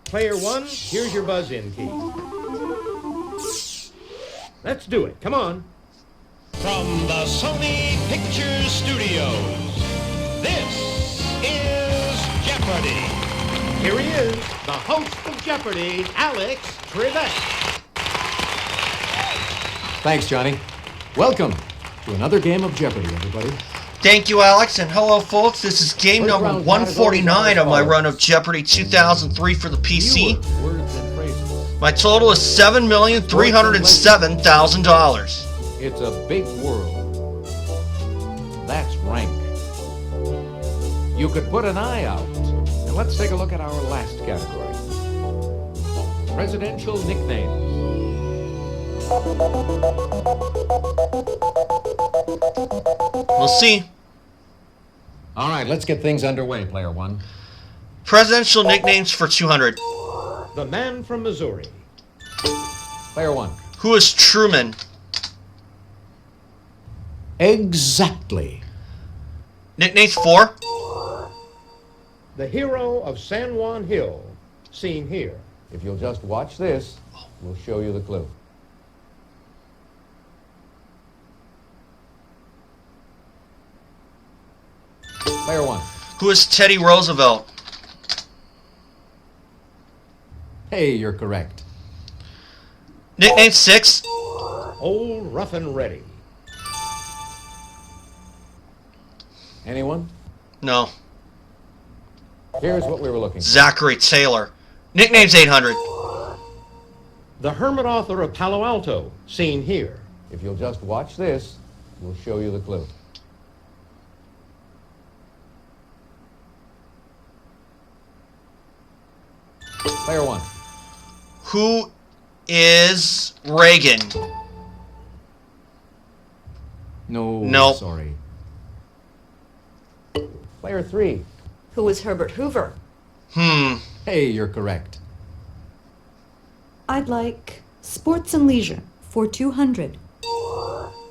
Player one, here's your buzz-in key. Let's do it. Come on. From the Sony Pictures Studios, this is Jeopardy! Here he is, the host of Jeopardy, Alex Trebek. Thanks, Johnny. Welcome to another game of Jeopardy, everybody. Thank you, Alex, and hello, folks. This is game number 149 of my run of Jeopardy 2003 for the PC. My total is $7,307,000. It's a big world. That's rank. You could put an eye out. And let's take a look at our last category. Presidential nicknames. We'll see. All right, let's get things underway, player one. Presidential nicknames for 200. The man from Missouri. Player one. Who is Truman? Exactly. Nicknames 4. The hero of San Juan Hill, seen here. If you'll just watch this, we'll show you the clue. Player one. Who is Teddy Roosevelt? Hey, you're correct. Nickname 6. Old Rough and Ready. Anyone? No. Here's what we were looking for. Zachary Taylor. Nicknames 800. The hermit author of Palo Alto, seen here. If you'll just watch this, we'll show you the clue. Player one. Who is Reagan? No, Nope. sorry. Player three. Who was Herbert Hoover? Hey, you're correct. I'd like sports and leisure for 200.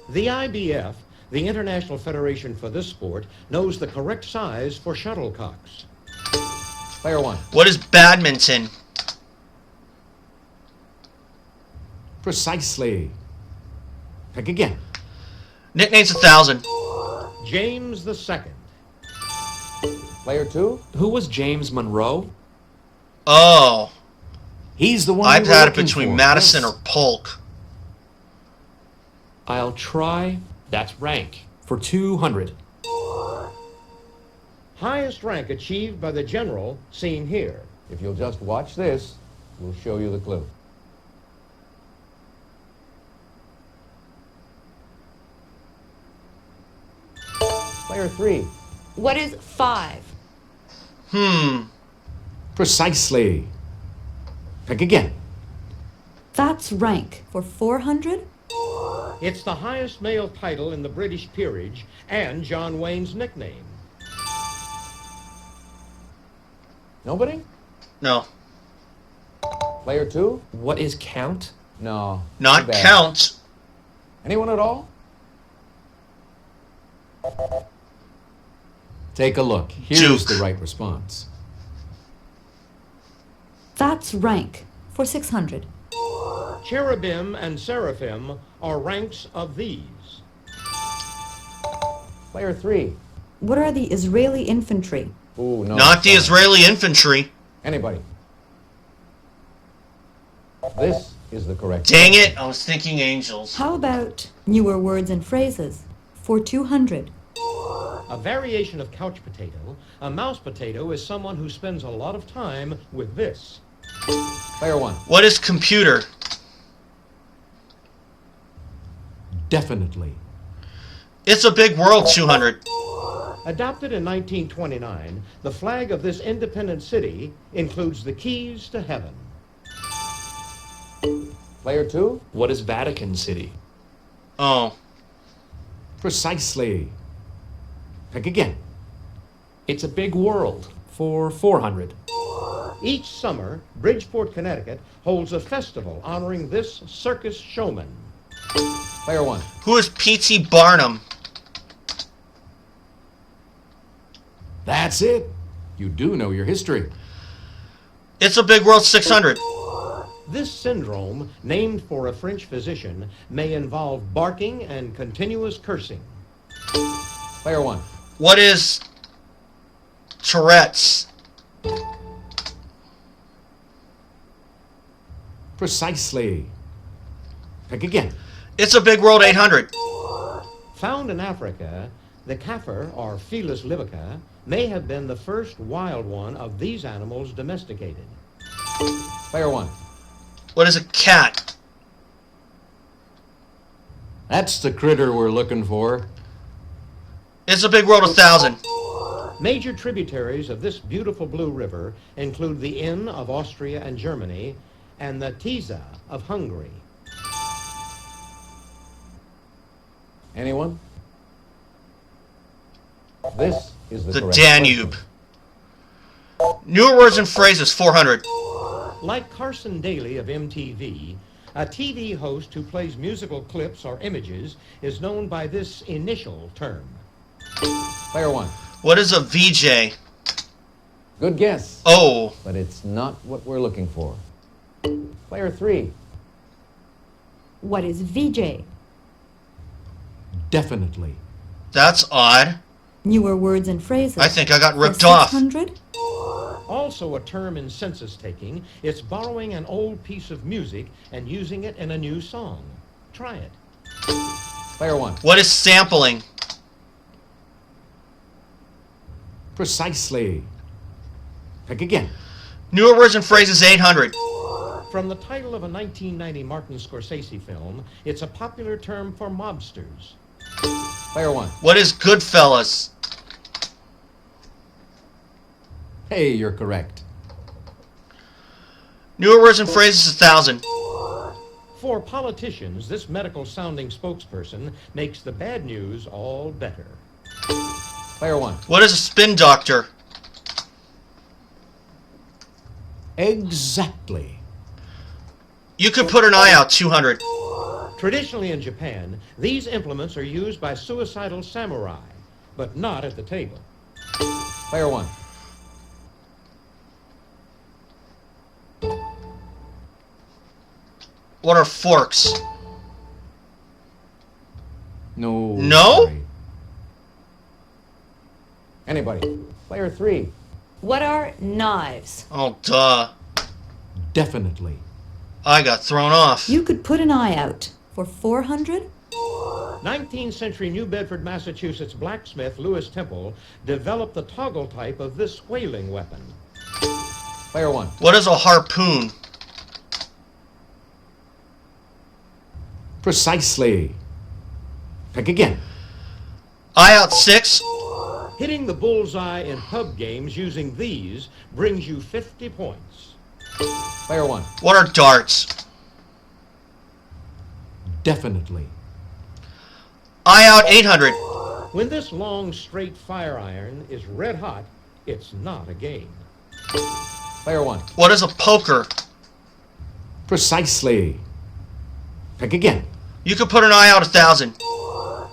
The IBF, the International Federation for this sport, knows the correct size for shuttlecocks. Player one. What is badminton? Precisely. Pick again. Nicknames 1,000. James the Second. Player two. Who was James Monroe? Oh. He's the one I've we were had it looking between for. Madison Yes. or Polk. I'll try. That's rank for 200. Highest rank achieved by the general, seen here. If you'll just watch this, we'll show you the clue. Player three. What is 5? Precisely. Pick again. That's rank for 400. It's the highest male title in the British peerage and John Wayne's nickname. Nobody? No. Player two? What is Count? No. Not too bad. Count. Anyone at all? Take a look. Here's Duke. the right response. That's rank for 600. Cherubim and seraphim are ranks of these. Player three. What are the Israeli infantry? Ooh, no. Not the sorry. Israeli infantry. Anybody? This is the correct. Dang it, I was thinking angels. How about newer words and phrases for 200? A variation of couch potato, a mouse potato is someone who spends a lot of time with this. Player one. What is computer? Definitely. It's a big world, 200. Adopted in 1929, the flag of this independent city includes the keys to heaven. Player two? What is Vatican City? Oh. Precisely. Pick again. It's a big world for 400. Each summer, Bridgeport, Connecticut holds a festival honoring this circus showman. Player one. Who is P.T. Barnum? That's it. You do know your history. It's a Big World 600. This syndrome, named for a French physician, may involve barking and continuous cursing. Player 1. What is Tourette's? Precisely. Pick again. It's a Big World 800. Found in Africa, the kaffir, or Felis libica, may have been the first wild one of these animals domesticated. Player 1. What is a cat? That's the critter we're looking for. It's a Big World 1000. Major tributaries of this beautiful blue river include the Inn of Austria and Germany and the Tisza of Hungary. Anyone? This is the The correct Danube. question. Newer words and phrases 400. Like Carson Daly of MTV, a TV host who plays musical clips or images is known by this initial term. Player 1. What is a VJ? Good guess. Oh, But it's not what we're looking for. Player 3. What is VJ? Definitely. that's odd. Newer words and phrases. I think I got For ripped off. 600? Also a term in census taking, it's borrowing an old piece of music and using it in a new song. Try it. Player 1. What is sampling? Precisely. Pick again. Newer words and phrases 800. From the title of a 1990 Martin Scorsese film, it's a popular term for mobsters. Player 1. What is Goodfellas? Hey, you're correct. Newer words and phrases 1000. For politicians, this medical-sounding spokesperson makes the bad news all better. Player 1. What is a spin doctor? Exactly. You could put an eye out 200. Traditionally in Japan, these implements are used by suicidal samurai, but not at the table. Player 1. What are forks? No. No? Sorry. Anybody? Player 3. What are knives? Oh, duh. Definitely. I got thrown off. You could put an eye out. For 400? 19th century New Bedford, Massachusetts blacksmith Lewis Temple developed the toggle type of this whaling weapon. Player 1. What is a harpoon? Precisely. Pick again. Eye out 6. Hitting the bullseye in pub games using these brings you 50 points. Player 1. What are darts? Definitely. Eye out 800. When this long, straight fire iron is red hot, it's not a game. Player 1. What is a poker? Precisely. Pick again. You could put an eye out 1000.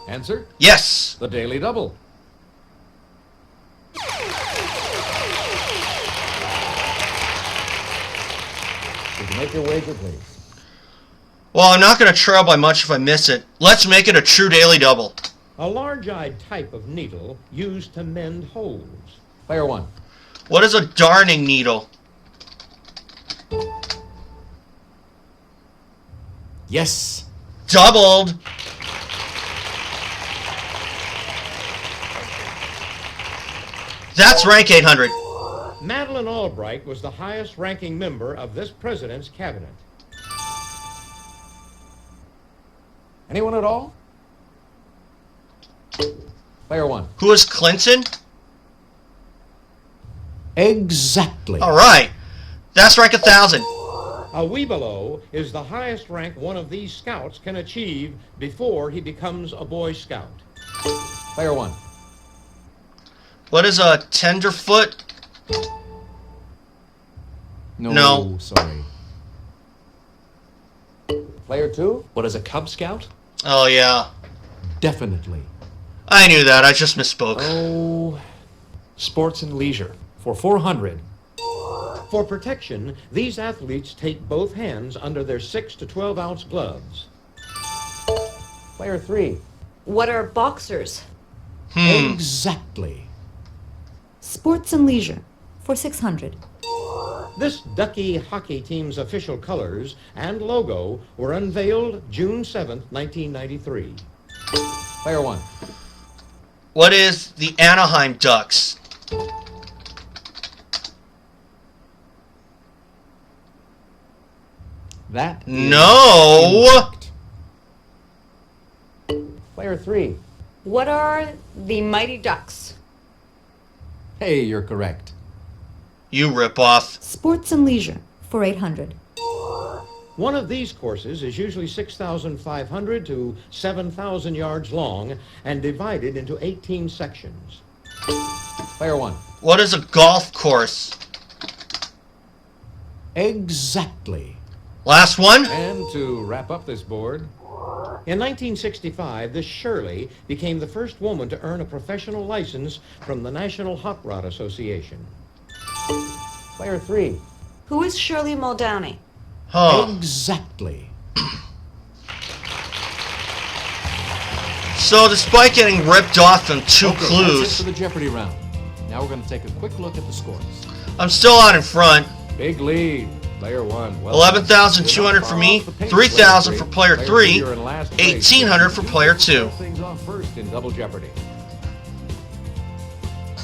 Answer? Yes. The Daily Double. Did you make your wager, please? Well, I'm not going to trail by much if I miss it. Let's make it a true daily double. A large-eyed type of needle used to mend holes. Player 1. What is a darning needle? Yes. Doubled. That's rank 800. Madeleine Albright was the highest-ranking member of this president's cabinet. Anyone at all? Player 1. Who is Clinton? Exactly. All right. That's rank 1000. A Webelow is the highest rank one of these scouts can achieve before he becomes a Boy Scout. Player 1. What is a tenderfoot? No. Sorry. Player 2. What is a Cub Scout? Oh, yeah. Definitely. I knew that. I just misspoke. Oh, sports and leisure for 400. For protection, these athletes take both hands under their 6 to 12 ounce gloves. Player 3. What are boxers? Exactly. Sports and leisure for 600. This Ducky hockey team's official colors and logo were unveiled June 7th, 1993. Player 1. What is the Anaheim Ducks? That is No. incorrect. Player 3. What are the Mighty Ducks? Hey, you're correct. You ripoff. Sports and leisure for 800. One of these courses is usually 6,500 to 7,000 yards long and divided into 18 sections. Player 1. What is a golf course? Exactly. Last one? And to wrap up this board, In 1965, this Shirley became the first woman to earn a professional license from the National Hot Rod Association. Player 3. Who is Shirley Muldowney? Huh. exactly. So despite getting ripped off in two Okay, that's it clues, for the Jeopardy round. Now we're going to take a quick look at the scores. I'm still out in front. Big lead. Player 1. Well, 11,200 for me, 3,000 for player 3, you're in last place. 1,800 for player 2. Things off first in Double Jeopardy.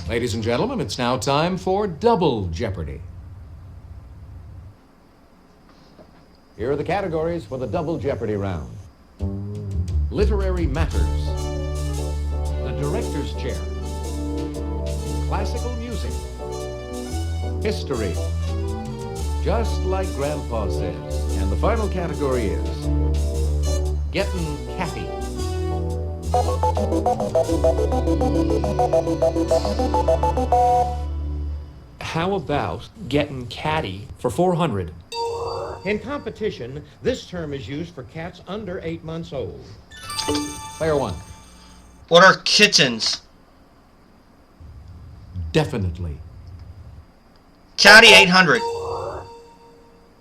Ladies and gentlemen, it's now time for Double Jeopardy. Here are the categories for the Double Jeopardy round. Literary matters. The director's chair. Classical music. History. Just like Grandpa says. And the final category is Getting Catty. How about getting catty for 400? In competition, this term is used for cats under 8 months old. Player 1. What are kittens? Definitely. Caddy 800.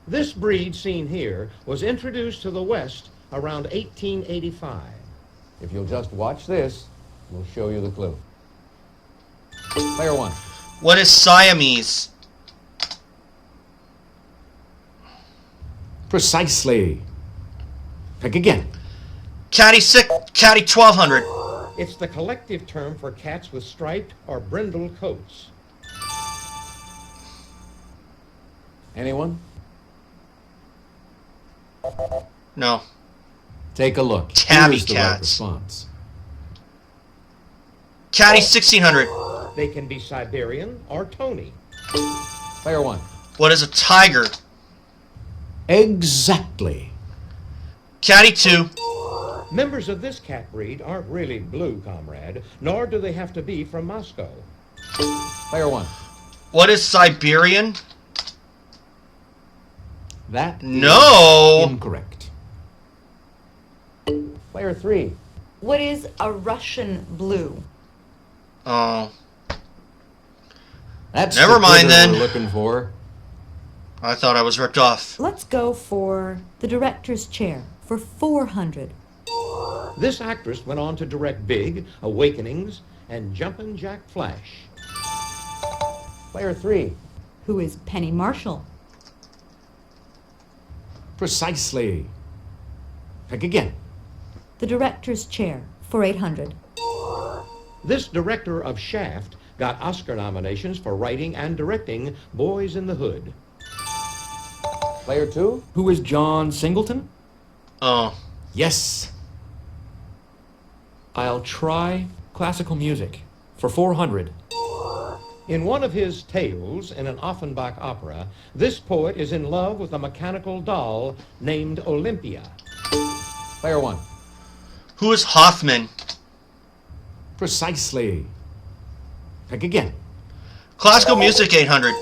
This breed seen here was introduced to the West around 1885. If you'll just watch this, we'll show you the clue. Player 1. What is Siamese? Precisely. Pick again. Caddy 1200. It's the collective term for cats with striped or brindle coats. Anyone? No. Take a look. Tabby Here's the right cats. response. Caddy 1600. They can be Siberian or Tony. Player 1. What is a tiger? Exactly. Caddy 2. Members of this cat breed aren't really blue, comrade, nor do they have to be from Moscow. Player 1. What is Siberian? That No. is incorrect. Player 3. What is a Russian blue? Oh, That's Never the mind critter then. we're looking for. I thought I was ripped off. Let's go for the director's chair for 400. This actress went on to direct Big, Awakenings, and Jumpin' Jack Flash. Player 3. Who is Penny Marshall? Precisely. Pick again. The director's chair for 800. This director of Shaft got Oscar nominations for writing and directing Boys in the Hood. Player 2. Who is John Singleton? Oh, Yes. I'll try classical music for 400. In one of his tales in an Offenbach opera, this poet is in love with a mechanical doll named Olympia. Player 1. who is Hoffman? Precisely. Pick again. Classical music 800.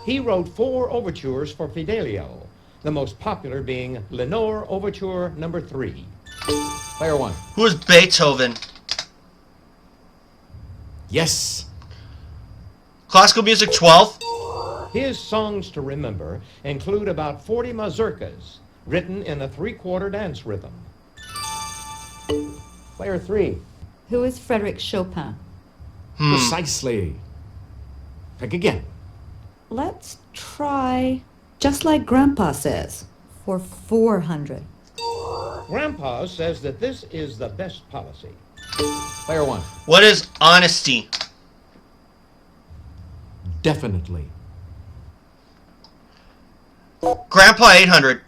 He wrote 4 overtures for Fidelio, the most popular being Lenore Overture Number 3. Player 1. Who is Beethoven? Yes. Classical music 12. His songs to remember include about 40 mazurkas written in a three-quarter dance rhythm. Player 3. Who is Frédéric Chopin? Precisely. Pick again. Let's try Just Like Grandpa Says for 400. Grandpa says that this is the best policy. Player 1. What is honesty? Definitely. Grandpa 800.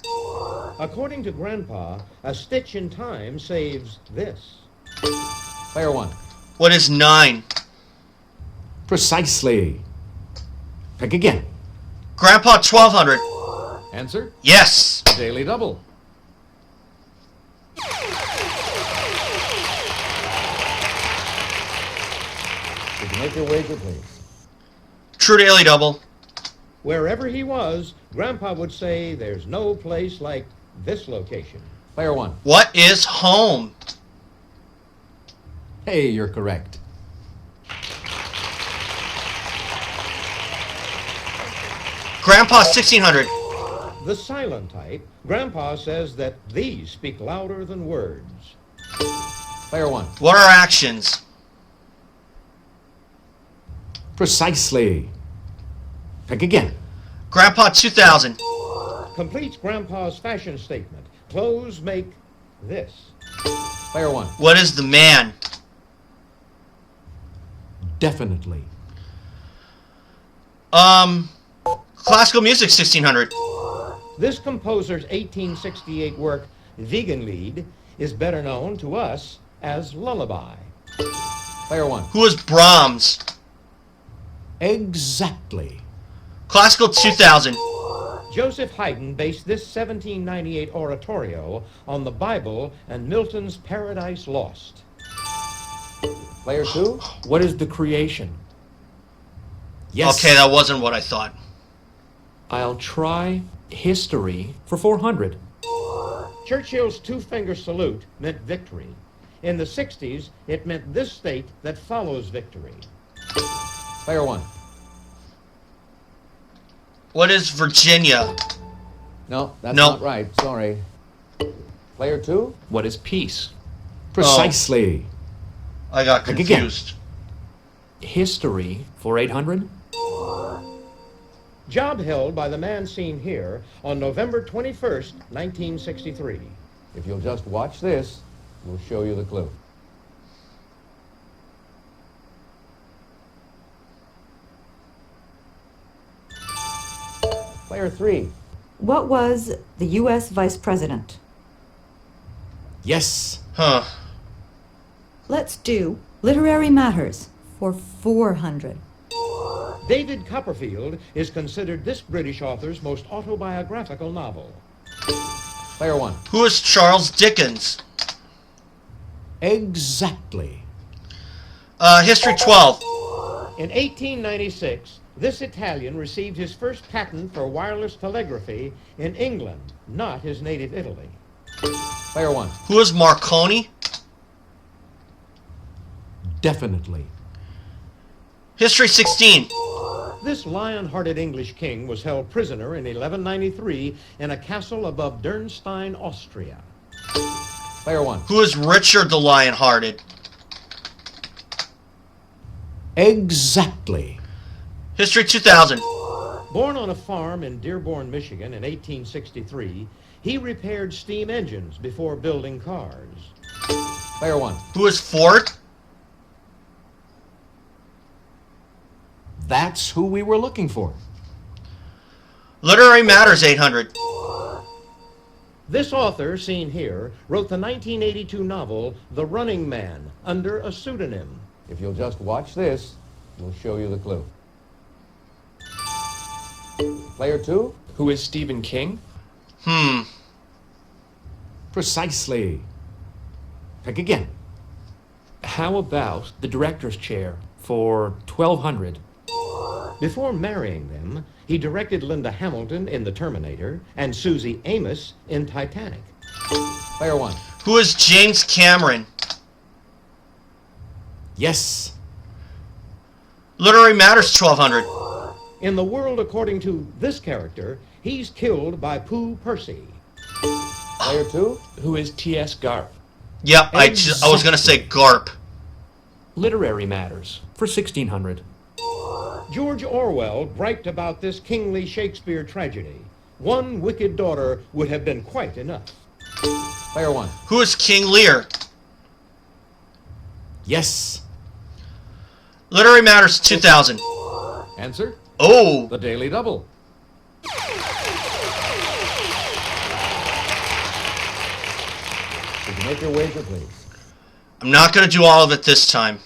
According to Grandpa, a stitch in time saves this. Player 1. What is 9? Precisely. Pick again. Grandpa 1200. Answer? Yes. Daily double. Would you make your wager, please? True daily double. Wherever he was, Grandpa would say there's no place like this location. Player 1. What is home? Hey, you're correct. Grandpa 1600. The silent type, Grandpa says that these speak louder than words. Player 1. What are actions? Precisely. Pick again. Grandpa 2000. Completes Grandpa's fashion statement. Clothes make this. Player 1. What is the man? Definitely. Classical music 1600. This composer's 1868 work, Wiegenlied, is better known to us as Lullaby. Player 1. Who is Brahms? Exactly. Classical 2000. Joseph Haydn based this 1798 oratorio on the Bible and Milton's Paradise Lost. Player 2. What is the creation? Yes. Okay, that wasn't what I thought. I'll try history for 400. Churchill's two-finger salute meant victory. In the 60s, it meant this state that follows victory. Player 1. What is Virginia? No, that's No. not right. Sorry. Player 2. What is peace? Precisely. I got Pick again. confused. History for 800. Job held by the man seen here on November 21st, 1963. If you'll just watch this, we'll show you the clue. Player 3. What was the U.S. Vice President? Yes. Huh. Let's do Literary Matters for 400. David Copperfield is considered this British author's most autobiographical novel. Player 1. Who is Charles Dickens? Exactly. History 12. In 1896, this Italian received his first patent for wireless telegraphy in England, not his native Italy. Player 1. Who is Marconi? Definitely. History 16. This lion-hearted English king was held prisoner in 1193 in a castle above Dürnstein, Austria. Player 1. Who is Richard the Lion-Hearted? Exactly. History 2000. Born on a farm in Dearborn, Michigan in 1863, he repaired steam engines before building cars. Player 1. Who is Ford? That's who we were looking for. Literary Matters 800. This author, seen here, wrote the 1982 novel The Running Man under a pseudonym. If you'll just watch this, we'll show you the clue. Player 2. Who is Stephen King? Precisely. Pick again. How about the director's chair for 1200? Before marrying them, he directed Linda Hamilton in The Terminator and Susie Amos in Titanic. Player 1. Who is James Cameron? Yes. Literary Matters 1200. In the world according to this character, he's killed by Pooh Percy. Player 2? Who is T.S. Garp? Yep, I was going to say Garp. Literary matters for 1600. George Orwell griped about this kingly Shakespeare tragedy. One wicked daughter would have been quite enough. Player 1. Who is King Lear? Yes. Literary Matters 2000. Answer? Oh, The Daily Double. Would you make your wager, please? I'm not going to do all of it this time.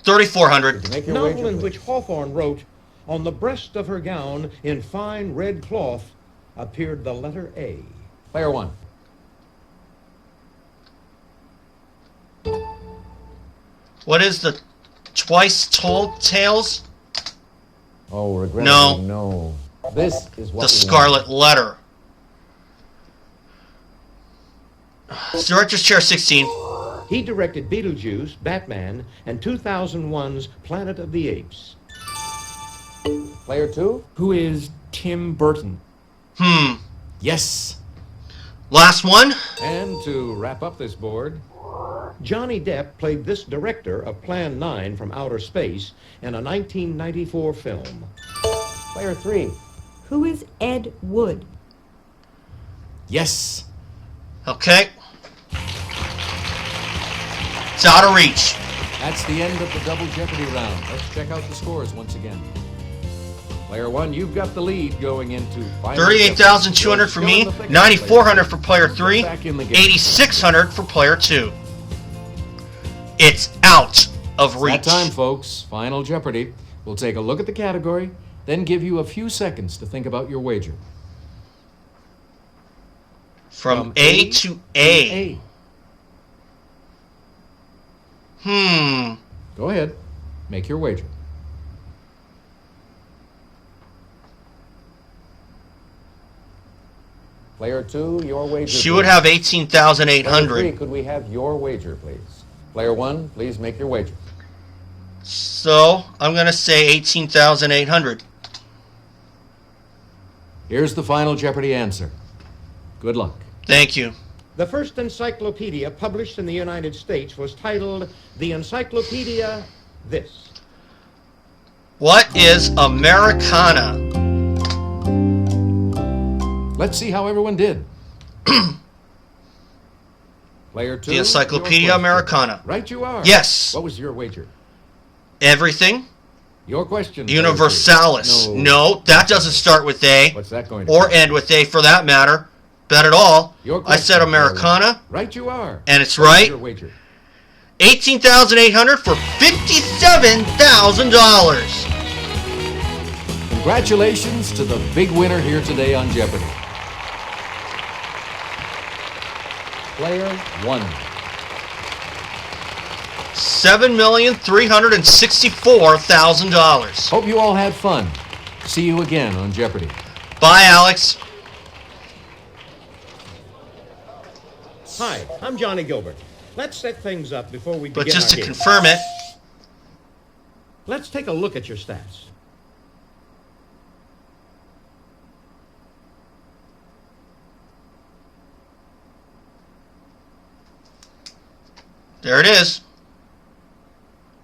3,400. Would you make your Novel wager, in please? which Hawthorne wrote, "On the breast of her gown, in fine red cloth, appeared the letter A." Player 1. What is the Twice Told Tales? Oh, regrettably, No. no. This is what The we Scarlet Letter. Director's Chair 16. He directed Beetlejuice, Batman, and 2001's Planet of the Apes. want. Player 2? Who is Tim Burton? Yes. Last one. And to wrap up this board, Johnny Depp played this director of Plan 9 from Outer Space in a 1994 film. Player 3. Who is Ed Wood? Yes. Okay. It's out of reach. That's the end of the Double Jeopardy round. Let's check out the scores once again. Player 1, you've got the lead going into final 38,200 for me, 9,400 for player 3, 8,600 for player 2. It's out of It's reach. that time, folks. Final Jeopardy. We'll take a look at the category, then give you a few seconds to think about your wager. From A to A. Go ahead. Make your wager. Player 2, your wager. She please. would have Player 18,800. 3, could we have your wager, please? Player 1, please make your wager. So, I'm going to say 18,800. Here's the final Jeopardy answer. Good luck. Thank you. The first encyclopedia published in the United States was titled The Encyclopedia This. What is Americana? Let's see how everyone did. Player 2. The Encyclopedia your question. Americana. Right you are. Yes. What was your wager? Everything? Your question. Player 2. Universalis. No, that doesn't start with A. What's that going to Or be? end with A for that matter. Bet at all. Your I said question, Player Americana. 1. Right you are. And it's What was right. your wager? 18,800 for $57,000. Congratulations to the big winner here today on Jeopardy. Player 1. $7,364,000. Hope you all had fun. See you again on Jeopardy. Bye, Alex. Hi, I'm Johnny Gilbert. Let's set things up before we begin But just our to game. confirm it, Let's take a look at your stats. there it is.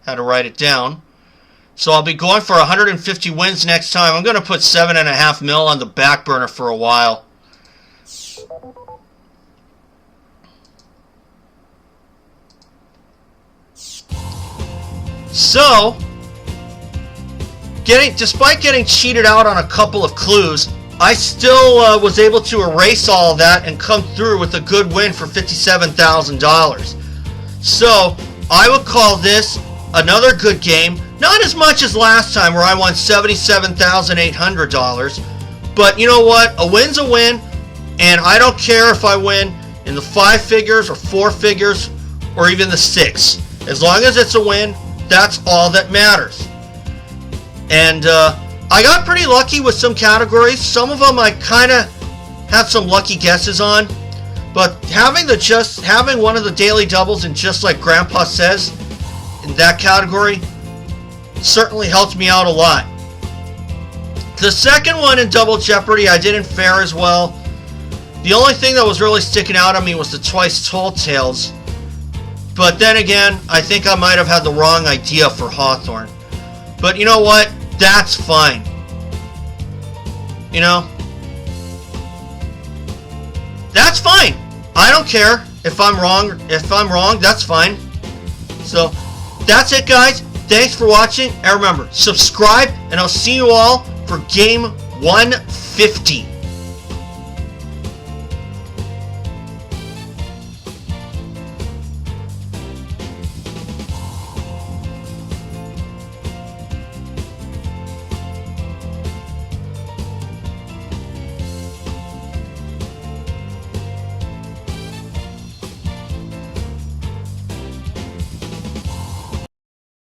Had to write it down. So I'll be going for 150 wins next time. I'm going to put $7.5 million on the back burner for a while. So, despite getting cheated out on a couple of clues, I still was able to erase all of that and come through with a good win for $57,000. So, I would call this another good game. Not as much as last time where I won $77,800. But you know what? A win's a win. And I don't care if I win in the 5 figures or 4 figures or even the 6. As long as it's a win, that's all that matters. And I got pretty lucky with some categories. Some of them I kind of had some lucky guesses on. But having one of the daily doubles and just like Grandpa says, in that category certainly helped me out a lot. The second one in Double Jeopardy, I didn't fare as well. The only thing that was really sticking out on me was the Twice Told Tales. But then again, I think I might have had the wrong idea for Hawthorne. But you know what? That's fine. You know? That's fine. I don't care if I'm wrong. If I'm wrong, that's fine. So, that's it, guys. Thanks for watching. And remember, subscribe, and I'll see you all for game 150.